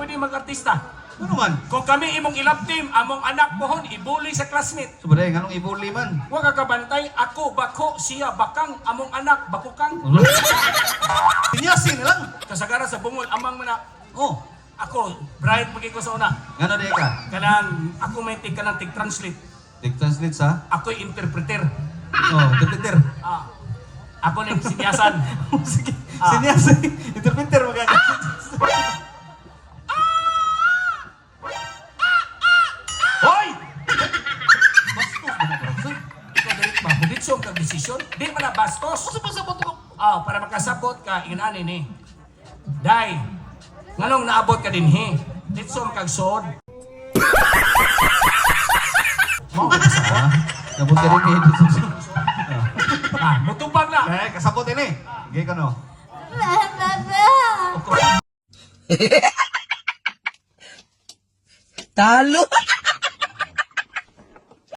pwede mag-artista. Ano man? Kung kami imong ilab team, among anak pohon, ibuli sa classmate. Subaday, anong ibuli man? Huwag kakabantay, ako bako, siya bakang, among anak bakukang. Sinyasin na lang. Kasagara sa bungol, amang mana. Oh, Ako, bright pagi ko sa una. gano'n di ka? Kanang, ako may tig kanang tig-translate. Tig-translate sa? Ako'y interpreter. Oh, interpreter. Ah, ako na yung sinyasan. Sige, Ah. sinyasin. Interpreter magagamit. Hoy! Bastos mo na professor. Ikaw dali ba? Buditsong kag desisyon? Di man na bastos. Sa pasabot ko. Para makasabot ka, inanin ni. Day, nganong naabot ka din he? Ditsom kag sod. Mo ka kasabot? Ah, nabot ka rin ngayon dito. Mutubag na. Eh, kasabot ini. Gay ka no? Talo!